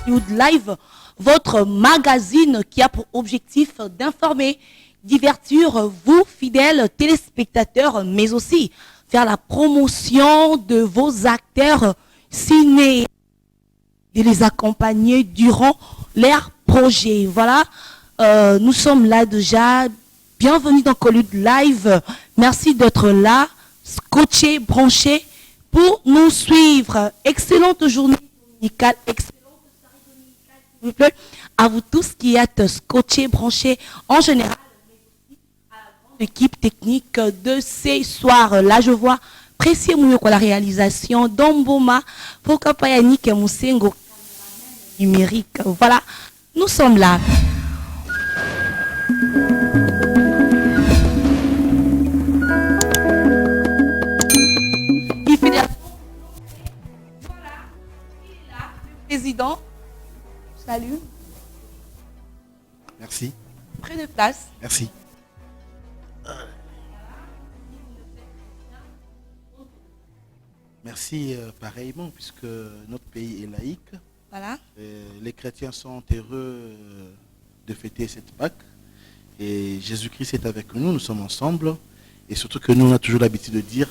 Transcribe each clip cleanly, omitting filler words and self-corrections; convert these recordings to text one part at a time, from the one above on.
Hollywood Live, votre magazine qui a pour objectif d'informer, divertir vous, fidèles téléspectateurs, mais aussi faire la promotion de vos acteurs ciné et les accompagner durant leurs projets. Voilà, nous sommes là déjà. Bienvenue dans Hollywood Live. Merci d'être là, scotché, branché, pour nous suivre. Excellente journée dominicale, excellente soirée dominicale, s'il vous plaît, à vous tous qui êtes scotchés, branchés en général, mais aussi à la grande équipe technique de ces soirs. Là, je vois Précieux Mouyoko, la réalisation d'Omboma, Pokapayanik et Moussengo, numérique. Voilà, nous sommes là. Président, salut. Merci. Prenez de place. Merci. Merci pareillement, puisque notre pays est laïque. Voilà. Les chrétiens sont heureux de fêter cette Pâque. Et Jésus-Christ est avec nous, nous sommes ensemble. Et surtout que nous, on a toujours l'habitude de dire,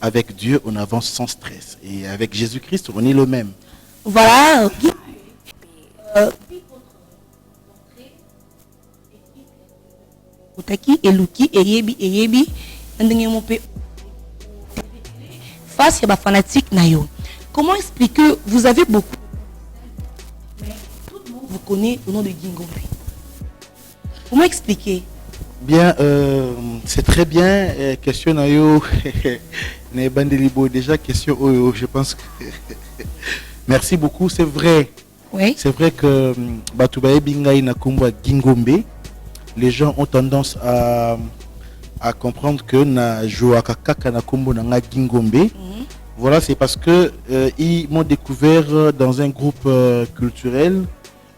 avec Dieu, on avance sans stress. Et avec Jésus-Christ, on est le même. Voilà. Otaki Eluki Eyebi face à ma fanatique Nayo. Comment expliquer, vous avez beaucoup, mais tout le monde vous connaît au nom de Gingombe. Comment expliquer? Bien, c'est très bien. Question Nayo, déjà question Oyo, je pense que merci beaucoup, c'est vrai. Oui. C'est vrai que Batoubaye Bingaï Nakumba Gingombe, les gens ont tendance à comprendre que na jouaka kaka Nakumbo Nanga Gingombe. Voilà, c'est parce que ils m'ont découvert dans un groupe culturel,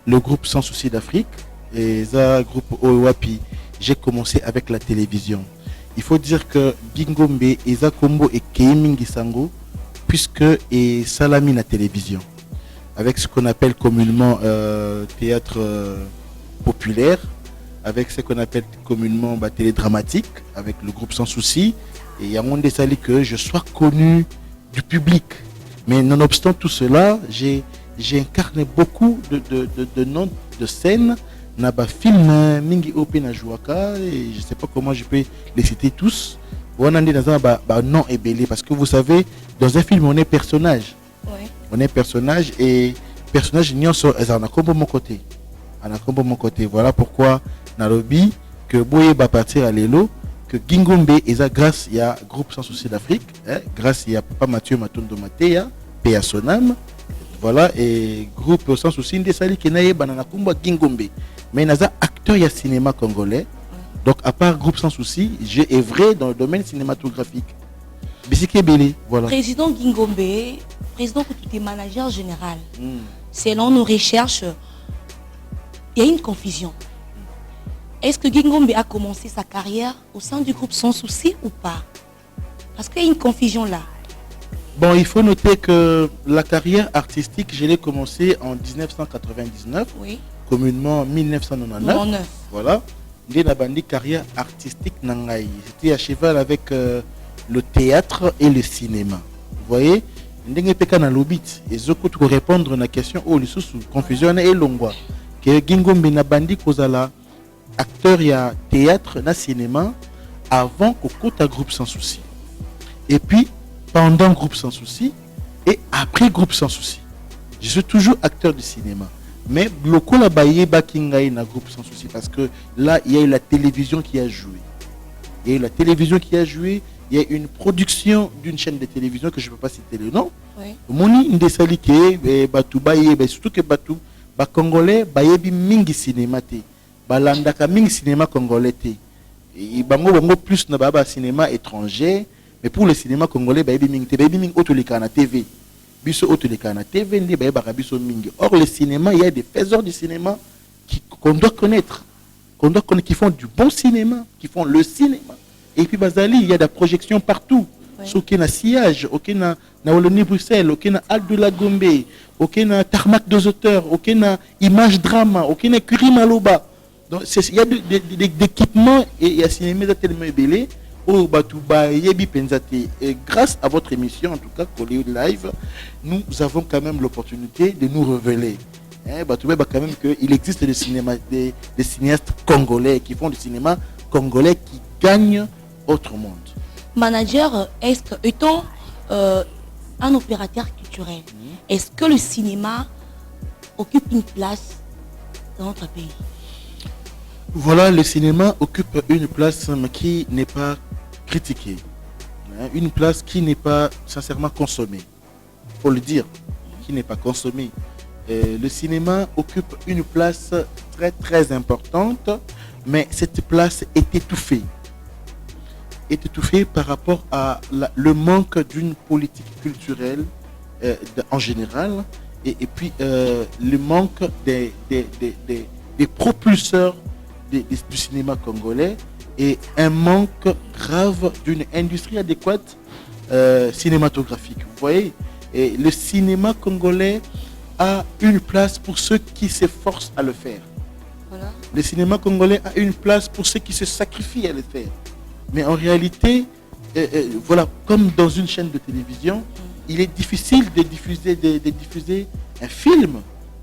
le groupe Sans Souci d'Afrique, et ça groupe Owapi. J'ai commencé avec la télévision. Il faut dire que Gingombe et Zakombo et Keimingi Sango, puisque et Salami la télévision, avec ce qu'on appelle communément théâtre populaire, avec ce qu'on appelle communément télé dramatique, avec le groupe Sans Souci, et il y a mon désali que je sois connu du public. Mais nonobstant tout cela, j'ai incarné beaucoup de noms de scènes, naba film mingi ope na jouaka, et je ne sais pas comment je peux les citer tous. Non et belé, parce que vous savez, dans un film on est personnage. Oui. On est personnage et personnage n'y en a comme mon côté. Mon côté. Voilà pourquoi dans le lobby que Boye va partir à l'élo, que Gingombe est grâce il y a groupe Sans Souci d'Afrique, grâce il y a Papa Mathieu Matondo Matéa, P à son âme. Voilà, et groupe Sans Souci Ndesali qui naïe banana kumba Gingombe. Mais naza acteur il y a cinéma congolais. Donc à part groupe Sans Souci, j'ai œuvré dans le domaine cinématographique. Bisike Belé, voilà. Président Gingombe, président que tu es manager général. Selon nos recherches, il y a une confusion. Est-ce que Gingombe a commencé sa carrière au sein du groupe Sans Souci ou pas? Parce qu'il y a une confusion là. Bon, il faut noter que la carrière artistique, je l'ai commencée en 1999, oui. Communément en 1999. Voilà. J'ai une carrière artistique nangaï. C'était à cheval avec le théâtre et le cinéma. Vous voyez? Et Zoko pour répondre à la question, confusion et longwa. Que Gingombe na bandi kozala acteur il y a théâtre na cinéma avant qu'au côté groupe Sans Souci. Et puis pendant groupe Sans Souci et après groupe Sans Souci. Je suis toujours acteur du cinéma. Mais le coup la baye bakingaï na groupe Sans Souci parce que là il y a eu la télévision qui a joué. Il y a eu la télévision qui a joué. Il y a une production d'une chaîne de télévision que je ne peux pas citer le nom. Moni Ndesalike, Batou Baye, surtout que Batou, Congolais, Bayebi Mingi cinéma te. Balandaka Mingi cinéma congolais te. Bango plus na baba cinéma étranger, mais pour le cinéma congolais, Bayebi Mingi te. Bayebi Mingi Otolika na TV. Biso Otolika na TV, ndi Baye Barabiso Mingi. Or, le cinéma, il y a des faiseurs du cinéma qu'on doit connaître. Qui font du bon cinéma, qui font le cinéma. Et puis Bazali, il y a des projections partout. Ok na sillage, ok na Wallonie Bruxelles, ok na Aldo la Gombe, ok na Tarmac deux auteurs, ok na Image Drama, ok na Curie Maloba. Donc il y a des équipements et il y a cinéma tellement belé au Batouba Yebi Penzate. Et grâce à votre émission, en tout cas Hollywood Live, nous avons quand même l'opportunité de nous révéler. Batouba quand même qu'il existe des cinéastes congolais qui font du cinéma congolais qui gagnent autre monde. Manager, étant un opérateur culturel, est-ce que le cinéma occupe une place dans notre pays? Voilà, le cinéma occupe une place qui n'est pas critiquée, une place qui n'est pas sincèrement consommée, faut le dire, qui n'est pas consommée. Le cinéma occupe une place très très importante, mais cette place est étouffée par rapport à le manque d'une politique culturelle en général et puis le manque des propulseurs du cinéma congolais et un manque grave d'une industrie adéquate cinématographique. Vous voyez, et le cinéma congolais a une place pour ceux qui s'efforcent à le faire. Voilà. Le cinéma congolais a une place pour ceux qui se sacrifient à le faire. Mais en réalité, voilà, comme dans une chaîne de télévision, il est difficile de diffuser un film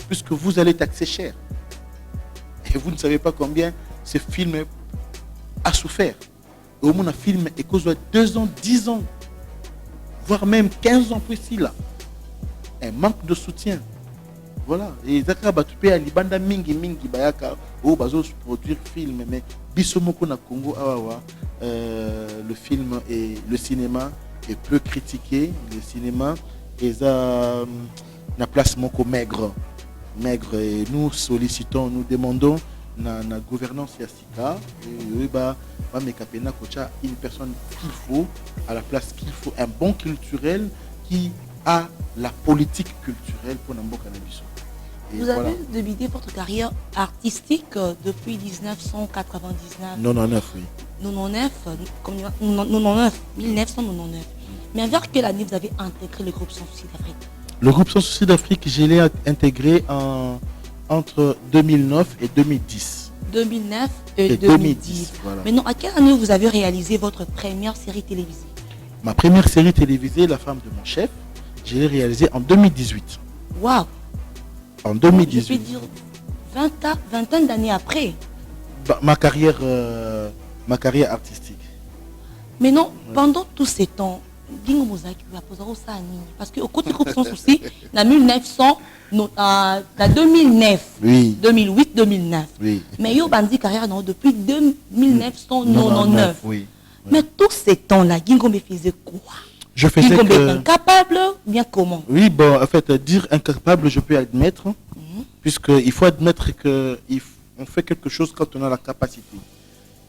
puisque vous allez taxer cher. Et vous ne savez pas combien ce film a souffert. Et au moins, un film est cause de 2 ans, 10 ans, voire même 15 ans précis là. Un manque de soutien. Voilà. Et Zaka Batupé à Libanda Mingi Bayaka, au Bazo produire film, mais Bissomoko na Congo, le film et le cinéma est peu critiqué. Le cinéma est à la place moko maigre. Et nous sollicitons, nous demandons na gouvernance Yassika, une personne qu'il faut, à la place qu'il faut, un bon culturel qui a la politique culturelle pour Nambo Cannabis. Vous avez débuté votre carrière artistique depuis 1999. 99, oui. 1999. Mais vers quelle année vous avez intégré le groupe Sans Souci d'Afrique? Le groupe Sans Souci d'Afrique, je l'ai intégré entre 2009 et 2010. 2009 et 2010. Voilà. Maintenant, à quelle année vous avez réalisé votre première série télévisée? Ma première série télévisée, La femme de mon chef, je l'ai réalisée en 2018. Waouh! En 2018. Je peux dire 20 d'années après. Ma carrière artistique. Mais non, pendant tous ces temps, Dingo Mozaki va poser ça à Nini. Parce qu'au côté du groupe Sans Souci, en 2009, oui. 2008, 2009. Oui. Mais yo bandi carrière non, depuis 1999. Oui. Mais tous ces temps-là, Dingo me faisait quoi? Je faisais incapable, bien comment? Oui, bon, en fait, dire incapable, je peux admettre, puisqu'il faut admettre qu'on fait quelque chose quand on a la capacité.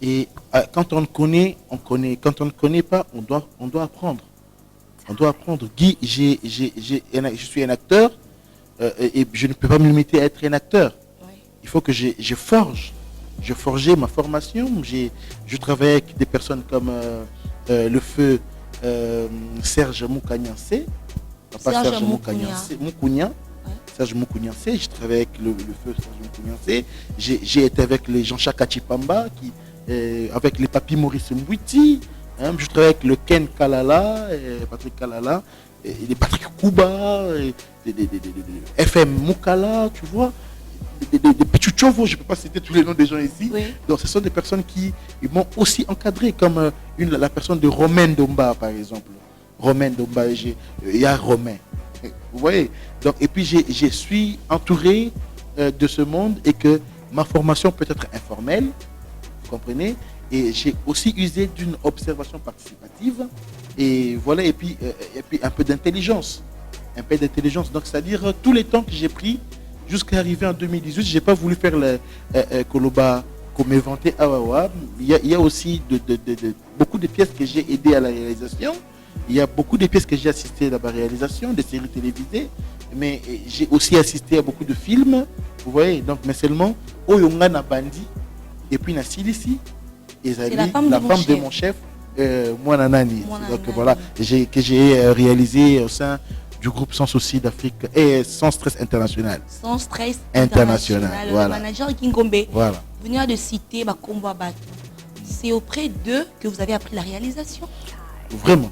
Et quand on connaît, on connaît. Quand on ne connaît pas, on doit apprendre. On doit apprendre. Guy, je suis un acteur et je ne peux pas me limiter à être un acteur. Oui. Il faut que je forge. Je forgeais ma formation. Je travaillais avec des personnes comme le feu Serge Moukagnansé. Serge Moukagnansé. Je travaillais avec le feu Serge Moukagnansé. J'ai été avec les Jean-Jacques Achipamba, avec les papis Maurice Mbouiti. Je travaillais avec le Ken Kalala, Patrick Kalala, et Patrick Kouba, FM Moukala, tu vois. Des Pichuchovo, je ne peux pas citer tous les noms des gens ici. Oui. Donc ce sont des personnes qui m'ont aussi encadré, comme la personne de Romain Domba, par exemple. Romain Domba, il y a Romain. Vous voyez. Donc, et puis je suis entouré de ce monde et que ma formation peut être informelle, vous comprenez, et j'ai aussi usé d'une observation participative et voilà, et puis un peu d'intelligence. Donc c'est-à-dire tous les temps que j'ai pris jusqu'à arriver en 2018, je n'ai pas voulu faire le Koloba comme éventé Awawa. Il y a aussi beaucoup de pièces que j'ai aidé à la réalisation. Il y a beaucoup de pièces que j'ai assisté à la réalisation, des séries télévisées. Mais j'ai aussi assisté à beaucoup de films. Vous voyez, donc, mais seulement Oyonga na Bandi et puis na Silisi. Et la femme de mon chef Moi Nanani. Donc voilà, que j'ai réalisé au sein du groupe Sans Souci d'Afrique et Sans Stress International. Sans Stress International. Voilà. Le manager Gingombe, voilà. Vous venez de citer Bakombo Abatou. C'est auprès d'eux que vous avez appris la réalisation? Vraiment.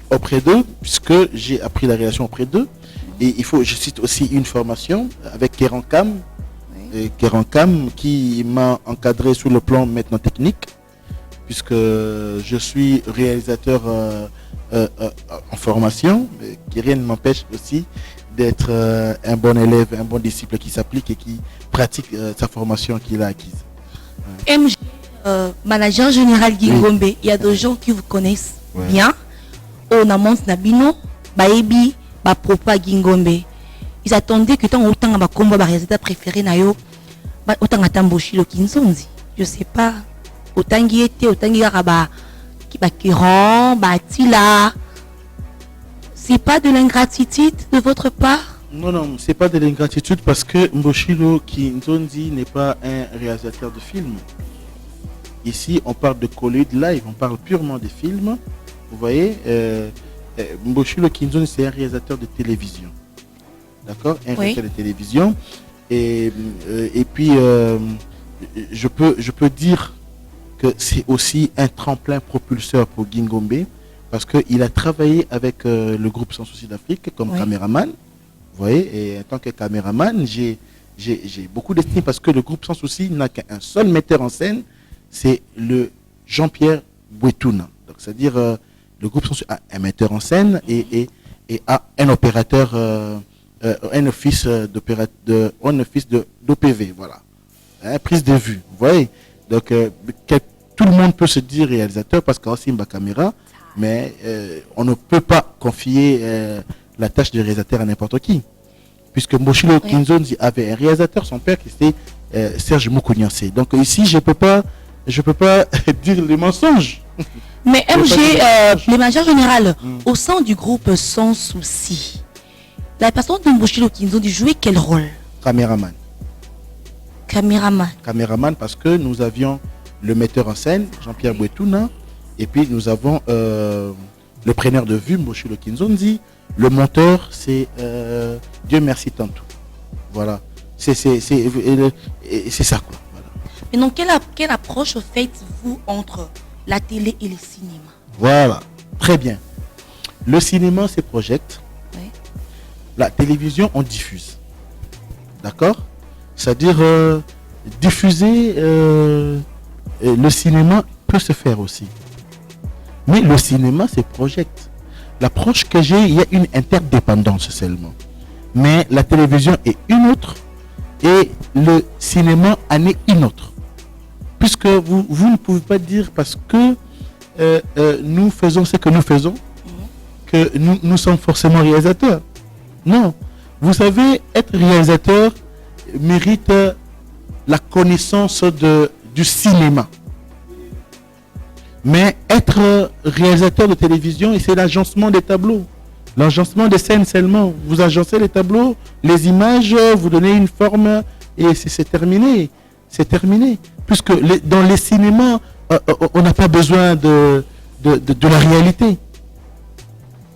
Auprès d'eux, puisque j'ai appris la réalisation auprès d'eux. Et je cite aussi une formation avec Kerankam. Kerankam qui m'a encadré sur le plan maintenant technique, puisque je suis réalisateur en formation, mais qui rien ne m'empêche aussi d'être un bon élève, un bon disciple qui s'applique et qui pratique sa formation qu'il a acquise. MG, manager général Gingombe, il y a des gens qui vous connaissent bien. On a monté Nabino, Baebi, Bapropa Gingombe. Ils attendaient que tant autant à combat résultat préféré nayo, autant à Tamboshi le Kinzonzi. Je sais pas. Autant qui était, autant qui a qui Bakiran, Batila. C'est pas de l'ingratitude de votre part? Non, c'est pas de l'ingratitude parce que Mboshilo Kinzonzi n'est pas un réalisateur de films. Ici, on parle de Collide Live, on parle purement des films. Vous voyez, Mboshilo Kinzonzi, c'est un réalisateur de télévision. D'accord? Un réalisateur de télévision. Et puis, je peux dire que c'est aussi un tremplin propulseur pour Gingombe parce qu'il a travaillé avec le groupe Sans Souci d'Afrique comme caméraman. Vous voyez, et en tant que caméraman, j'ai beaucoup d'estime parce que le groupe Sans Souci n'a qu'un seul metteur en scène, c'est le Jean-Pierre Bouetouna. Donc, c'est-à-dire, le groupe Sans Souci a un metteur en scène et a un opérateur, un office d'OPV, voilà. Prise de vue, vous voyez. Donc, tout le monde peut se dire réalisateur parce qu'on a aussi une caméra, mais on ne peut pas confier la tâche de réalisateur à n'importe qui. Puisque Mboshilo Kinzonzi avait un réalisateur, son père, qui était Serge Moukougnanse. Donc ici, je peux pas dire les mensonges. Mais MG, le manager général, au sein du groupe Sans Souci, la personne de Mboshilo Kinzonzi jouait quel rôle? Caméraman. Caméraman parce que nous avions le metteur en scène, Jean-Pierre Bouetouna, et puis nous avons le preneur de vue, Mboshilo Kinzonzi. Le monteur, c'est Dieu merci Tantou. Voilà. C'est ça, quoi. Voilà. Et donc, quelle approche faites-vous entre la télé et le cinéma? Voilà. Très bien. Le cinéma, c'est project. Oui. La télévision, on diffuse. D'accord? C'est-à-dire, diffuser le cinéma peut se faire aussi. Mais le cinéma, c'est project. L'approche que j'ai, il y a une interdépendance seulement. Mais la télévision est une autre et le cinéma en est une autre. Puisque vous ne pouvez pas dire parce que nous faisons ce que nous faisons que nous sommes forcément réalisateurs. Non. Vous savez, être réalisateur mérite la connaissance du cinéma. Mais être réalisateur de télévision, c'est l'agencement des tableaux. L'agencement des scènes seulement. Vous agencez les tableaux, les images, vous donnez une forme et c'est terminé. C'est terminé. Puisque dans les cinémas, on n'a pas besoin de la réalité.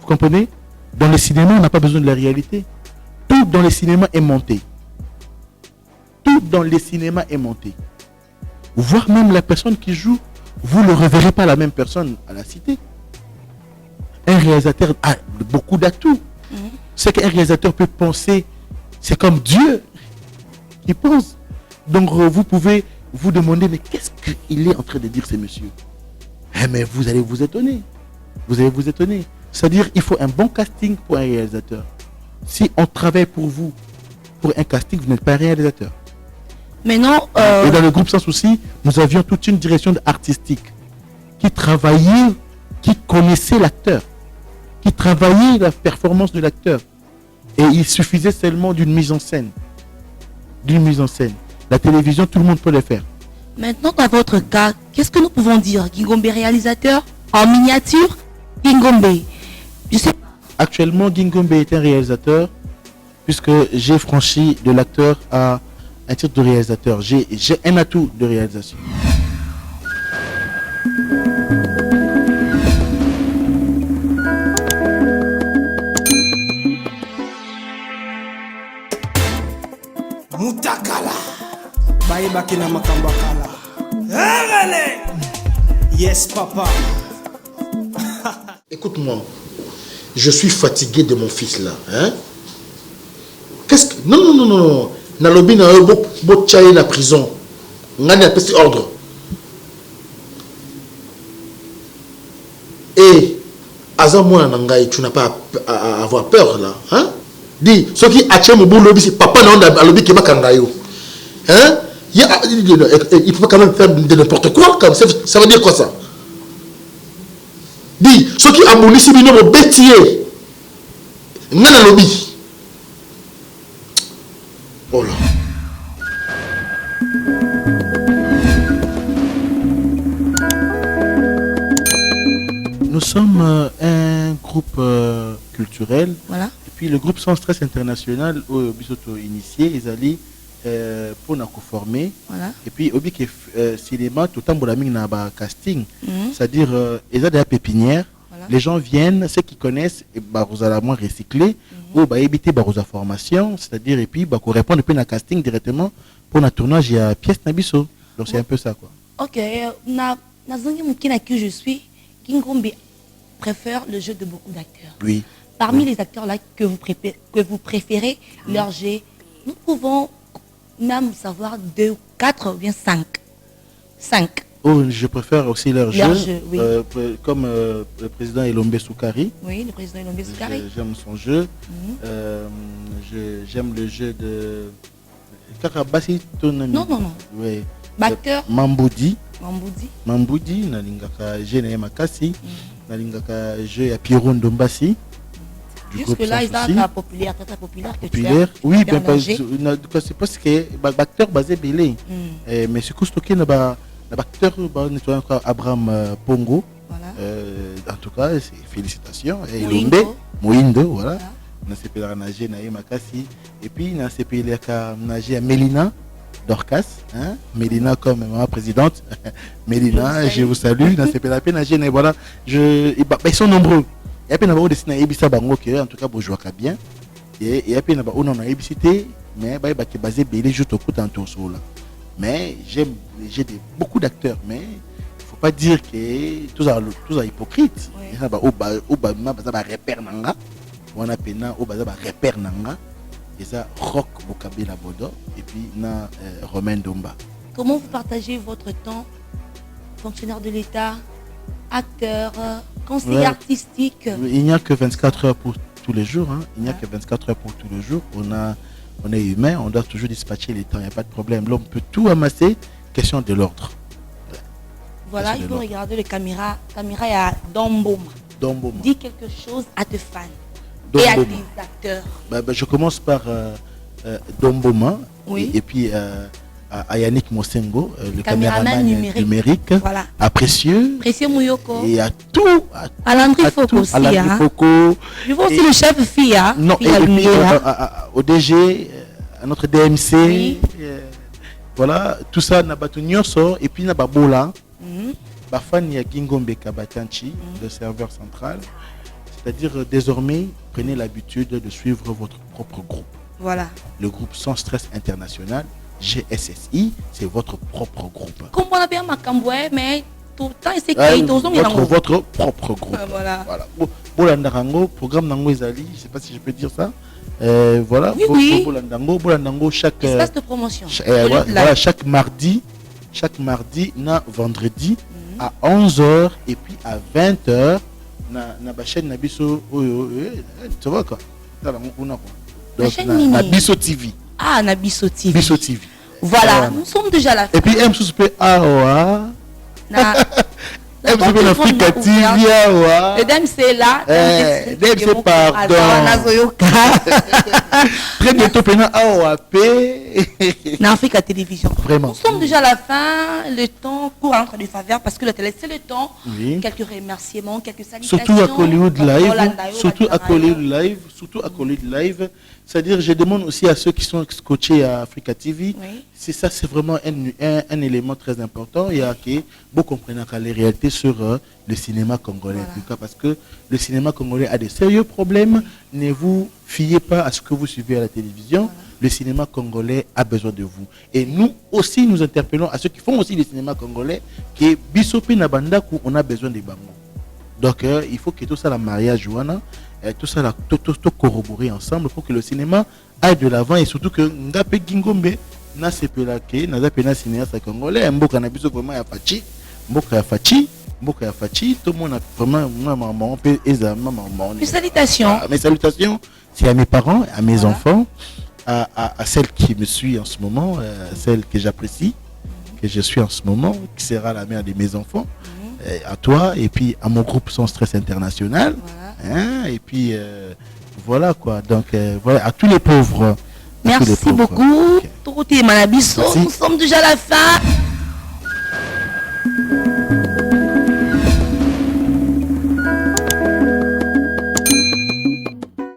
Vous comprenez? Dans les cinémas, on n'a pas besoin de la réalité. Tout dans les cinémas est monté. Tout dans les cinémas est monté. Voire même la personne qui joue, vous ne reverrez pas la même personne à la cité. Un réalisateur a beaucoup d'atouts. Ce qu'un réalisateur peut penser, c'est comme Dieu qui pense. Donc vous pouvez vous demander, mais qu'est-ce qu'il est en train de dire, ce monsieur? Mais vous allez vous étonner. Vous allez vous étonner. C'est-à-dire, il faut un bon casting pour un réalisateur. Si on travaille pour vous, pour un casting, vous n'êtes pas un réalisateur. Mais non, et dans le groupe Sans Souci, nous avions toute une direction artistique qui travaillait, qui connaissait l'acteur, qui travaillait la performance de l'acteur. Et il suffisait seulement d'une mise en scène. D'une mise en scène. La télévision, tout le monde peut le faire. Maintenant, dans votre cas, qu'est-ce que nous pouvons dire? Gingombe réalisateur en miniature? Gingombe, je sais pas. Actuellement, Gingombe est un réalisateur puisque j'ai franchi de l'acteur à un titre de réalisateur. J'ai un atout de réalisation. bakina makambo kala. Allez! Yes, papa. Écoute-moi, je suis fatigué de mon fils là. Hein? Qu'est-ce que... Non. Nalobi na bo chaye la prison. Ngani a pris ordre. Et Azamouan Nangaï, tu n'as pas à avoir peur là. Hein? Dis, ce qui a tué mon boulot, c'est papa n'a pas lobby qui m'a kangayo. Hein? Il peut quand même faire de n'importe quoi. Comme ça veut dire quoi ça? Dis, ce qui a moulu, c'est mon bêtier. N'a lobby. Oh là. Nous sommes un groupe culturel. Voilà. Et puis le groupe Sans Stress International, au Bisoto initié, ils allaient pour nous former. Voilà. Et puis au bic cinéma, tout le temps, on a casting. C'est-à-dire, ils ont des pépinières. Voilà. Les gens viennent, ceux qui connaissent, vous allez moins recycler, ou éviter la formation, c'est-à-dire, et puis, qu'on répond à casting directement pour le tournage, il y a pièce Nabiso. Donc c'est un peu ça, quoi. Ok, qui je suis, Kingombe préfère le jeu de beaucoup d'acteurs. Oui. Parmi les acteurs là que vous préférez, leur jeu, nous pouvons même savoir 2, 4 ou bien 5. 5. Oh, je préfère aussi leur jeu, oui. Comme le président Elombe Soukari. Oui, le président Elombe Soukari. J'aime son jeu. J'aime le jeu de Karabasi Tonami. Non. Oui. Acteur. Mamboudi, Nalingaka Gene Makasi, Nalingaka jeu à Pierron Dombasi. Jusque-là, ils sont populaires, très populaires. Populaire, oui, c'est parce que l'acteur basé Belé. Mais c'est que l'acteur Abraham Pongo. Voilà. En tout cas, félicitations. Et Moindo, voilà. On a CPL nager Naïe Makasi. Et puis, on a CPL nager à Mélina Dorcas. Hein? Mélina comme maman présidente. Mélina, je vous salue. On a CPL nager. Voilà. Ils sont nombreux. Il y a des dessins Ebisa Bango qui en tout cas jouer bien. Et il y a des Ebisité, mais il y a basé Belé juste au coup d'un tour sur là. Mais j'ai beaucoup d'acteurs, mais il ne faut pas dire que tous sont hypocrites. Il y a des repères nanga, on a pena au bazar repères nanga, et ça rock Bokabela Bodo et puis na Romain Domba. Comment vous partagez votre temps, fonctionnaire de l'État, acteur, conseiller artistique? Il n'y a que 24 heures pour tous les jours. Hein. Il n'y a que 24 heures pour tous les jours. On est humain, on doit toujours dispatcher les temps, il n'y a pas de problème. L'homme peut tout amasser, question de l'ordre. Voilà, question il faut regarder les caméras. Caméra à Domboma. Dis quelque chose à tes fans et à tes acteurs. Je commence par Domboma, oui. Et puis à Yannick Mosengo, le caméraman numérique, voilà. À Précieux Mouyoko, et à tout. À Landry Foko aussi. Je vois aussi le chef FIA. Non, et puis au DG, à notre DMC, oui. Voilà, tout ça, Nabatunyoso, et puis Nababola, Bafan Yagingombe Kabatanchi, le serveur central. C'est-à-dire, désormais, prenez l'habitude de suivre votre propre groupe. Voilà. Le groupe Sans Stress International. GSSI, c'est votre propre groupe. Comme on a bien Makamboué, mais tout le temps, c'est votre propre groupe. Voilà. Bolandarango, programme Nango Ezali, je ne sais pas si je peux dire ça. Voilà. Oui. Bolandango, chaque. Espace de promotion. Voilà, chaque mardi, na vendredi, à 11h et puis à 20h, na chaîne Nabiso. Tu vois quoi? Donc, Nabiso TV. Ah, Nabiso TV. Biso TV. Voilà, nous sommes déjà à la fin. Et puis, M6P Aoa. M6P l'Afrique TV Aoa. Le DMC là. DMC pardon. Très bientôt, Pena Aoa P. L'Afrique Télévision. Vraiment. Nous sommes déjà à la fin. Le temps court entre des faveurs parce que le télé, c'est le temps. Oui. Quelques remerciements, quelques salutations. Surtout à Hollywood Live. Surtout à Hollywood Live. C'est-à-dire, je demande aussi à ceux qui sont scotchés à Africa TV, oui. C'est vraiment un élément très important. Il y a que vous comprenez que les réalités sur le cinéma congolais. En tout cas, parce que le cinéma congolais a des sérieux problèmes. Ne vous fiez pas à ce que vous suivez à la télévision. Le cinéma congolais a besoin de vous. Et nous aussi, nous interpellons à ceux qui font aussi le cinéma congolais, qui est Bisopi Nabandaku, on a besoin des bambous. Donc, il faut que tout ça, la mariage, Joana, tout ça, tout corroborer ensemble pour que le cinéma aille de l'avant et surtout que Ngape Gingombe, na sepelake, na zapena cinéaste congolais, mboka na biso vraiment ya fachi, mboka ya fachi, tout le monde a vraiment, maman, Mes salutations. Mes salutations, c'est à mes parents, à mes enfants. À celle qui me suit en ce moment, celle que j'apprécie, que je suis en ce moment, qui sera la mère de mes enfants, à toi, et puis à mon groupe Sans Stress International, et puis voilà quoi, donc voilà, à tous les pauvres. Merci beaucoup. Nous sommes déjà à la fin.